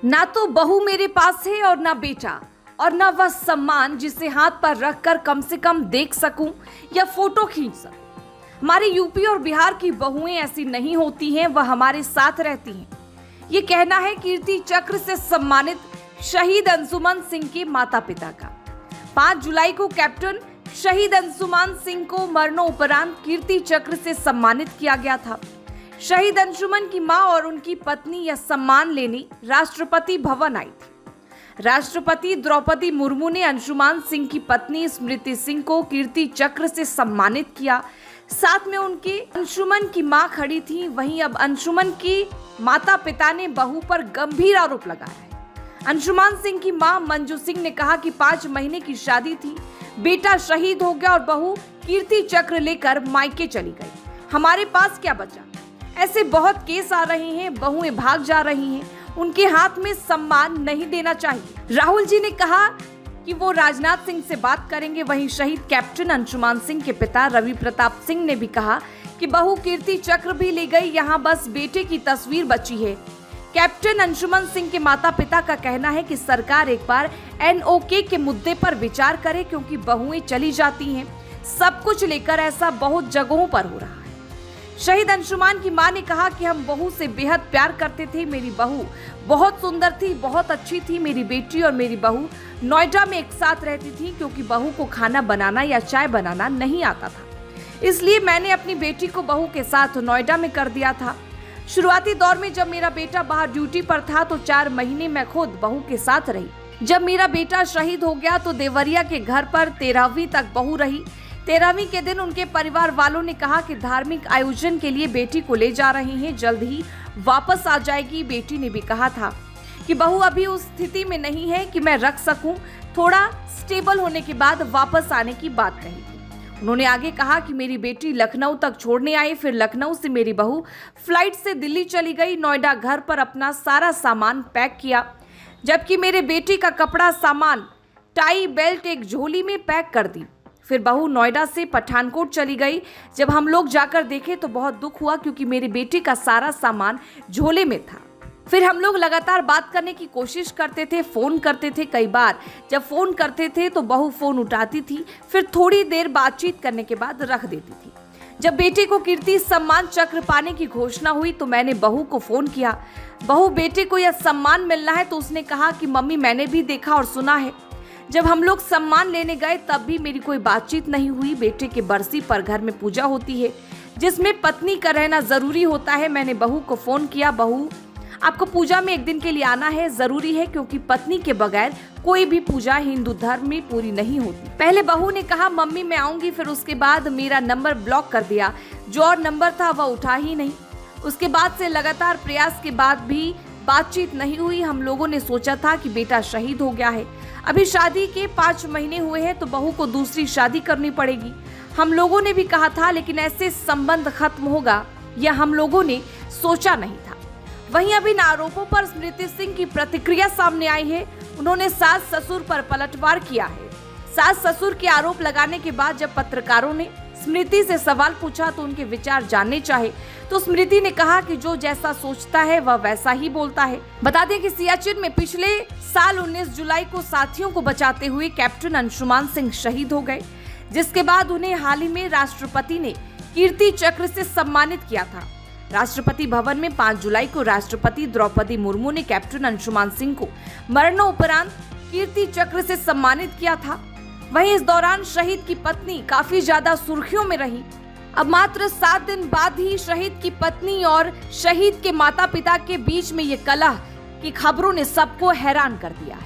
ना तो बहू मेरे पास है और ना बेटा, और ना वह सम्मान जिसे हाथ पर रखकर कम से कम देख सकूं या फोटो खींच सकूं। हमारे यूपी और बिहार की बहुएं ऐसी नहीं होती हैं, वह हमारे साथ रहती हैं। ये कहना है कीर्ति चक्र से सम्मानित शहीद अंशुमन सिंह के माता पिता का। 5 जुलाई को कैप्टन शहीद अंशुमन सिंह को मरणोपरांत कीर्ति चक्र से सम्मानित किया गया था। शहीद अंशुमन की मां और उनकी पत्नी यह सम्मान लेने राष्ट्रपति भवन आई थी। राष्ट्रपति द्रौपदी मुर्मू ने अंशुमन सिंह की पत्नी स्मृति सिंह को कीर्ति चक्र से सम्मानित किया। साथ में उनके अंशुमन की मां खड़ी थी। वहीं अब अंशुमन की माता पिता ने बहू पर गंभीर आरोप लगाया है। अंशुमन सिंह की मां मंजू सिंह ने कहा कि 5 महीने की शादी थी, बेटा शहीद हो गया और बहू कीर्ति चक्र लेकर मायके चली गई। हमारे पास क्या बचा? ऐसे बहुत केस आ रहे हैं, बहुएं भाग जा रही हैं, उनके हाथ में सम्मान नहीं देना चाहिए। राहुल जी ने कहा कि वो राजनाथ सिंह से बात करेंगे। वहीं शहीद कैप्टन अंशुमन सिंह के पिता रवि प्रताप सिंह ने भी कहा कि बहू कीर्ति चक्र भी ले गई, यहाँ बस बेटे की तस्वीर बची है। कैप्टन अंशुमन सिंह के माता पिता का कहना है कि सरकार एक बार NOK के मुद्दे पर विचार करे, क्योंकि बहुएं चली जाती हैं। सब कुछ लेकर ऐसा बहुत जगहों पर हो रहा है। शहीद अंशुमन की मां ने कहा कि हम बहू से बेहद प्यार करते थे। मेरी बहू बहुत सुंदर थी, बहुत अच्छी थी। मेरी बेटी और मेरी बहू नोएडा में एक साथ रहती थी, क्योंकि बहू को खाना बनाना या चाय बनाना नहीं आता था, इसलिए मैंने अपनी बेटी को बहू के साथ नोएडा में कर दिया था। शुरुआती दौर में जब मेरा बेटा बाहर ड्यूटी पर था तो 4 महीने मैं खुद बहू के साथ रही। जब मेरा बेटा शहीद हो गया तो देवरिया के घर पर 13वीं तक बहू रही। 13वीं के दिन उनके परिवार वालों ने कहा कि धार्मिक आयोजन के लिए बेटी को ले जा रहे हैं, जल्द ही वापस आ जाएगी। बेटी ने भी कहा था कि बहू अभी उस स्थिति में नहीं है कि मैं रख सकूं, थोड़ा स्टेबल होने के बाद वापस आने की बात कही थी। उन्होंने आगे कहा कि मेरी बेटी लखनऊ तक छोड़ने आई, फिर लखनऊ से मेरी बहू फ्लाइट से दिल्ली चली गई। नोएडा घर पर अपना सारा सामान पैक किया, जबकि मेरे बेटी का कपड़ा, सामान, टाई, बेल्ट एक झोली में पैक कर दी। फिर बहू नोएडा से पठानकोट चली गई। जब हम लोग जाकर देखे तो बहुत दुख हुआ, क्योंकि मेरी बेटी का सारा सामान झोले में था। फिर हम लोग लगातार बात करने की कोशिश करते थे, फोन करते थे। कई बार जब फोन करते थे तो बहू फोन उठाती थी, फिर थोड़ी देर बातचीत करने के बाद रख देती थी। जब बेटे को कीर्ति सम्मान चक्र पाने की घोषणा हुई तो मैंने बहू को फोन किया, बहू बेटे को यह सम्मान मिलना है, तो उसने कहा कि मम्मी मैंने भी देखा और सुना है। जब हम लोग सम्मान लेने गए तब भी मेरी कोई बातचीत नहीं हुई। बेटे के बरसी पर घर में पूजा होती है, जिसमें पत्नी का रहना जरूरी होता है। मैंने बहू को फोन किया, बहू आपको पूजा में एक दिन के लिए आना है, जरूरी है, क्योंकि पत्नी के बगैर कोई भी पूजा हिंदू धर्म में पूरी नहीं होती। पहले बहू ने कहा मम्मी मैं आऊंगी, फिर उसके बाद मेरा नंबर ब्लॉक कर दिया। जो और नंबर था वह उठा ही नहीं। उसके बाद से लगातार प्रयास के बाद भी बातचीत नहीं हुई। हम लोगों ने सोचा था कि बेटा शहीद हो गया है, अभी शादी के 5 महीने हुए हैं तो बहू को दूसरी शादी करनी पड़ेगी। हम लोगों ने भी कहा था, लेकिन ऐसे संबंध खत्म होगा यह हम लोगों ने सोचा नहीं था। वहीं अब इन आरोपों पर स्मृति सिंह की प्रतिक्रिया सामने आई है। उन्होंने सास ससुर पर पलटवार किया है। सास ससुर के आरोप लगाने के बाद जब पत्रकारों ने स्मृति से सवाल पूछा तो उनके विचार जानने चाहे, तो स्मृति ने कहा कि जो जैसा सोचता है वह वैसा ही बोलता है। बता दें कि सियाचिन में पिछले साल 19 जुलाई को साथियों को बचाते हुए कैप्टन अंशुमन सिंह शहीद हो गए, जिसके बाद उन्हें हाल ही में राष्ट्रपति ने कीर्ति चक्र से सम्मानित किया था। राष्ट्रपति भवन में 5 जुलाई को राष्ट्रपति द्रौपदी मुर्मू ने कैप्टन अंशुमन सिंह को मरणोपरांत कीर्ति चक्र से सम्मानित किया था। वहीं इस दौरान शहीद की पत्नी काफी ज्यादा सुर्खियों में रही। अब मात्र 7 दिन बाद ही शहीद की पत्नी और शहीद के माता पिता के बीच में ये कलह की खबरों ने सबको हैरान कर दिया है।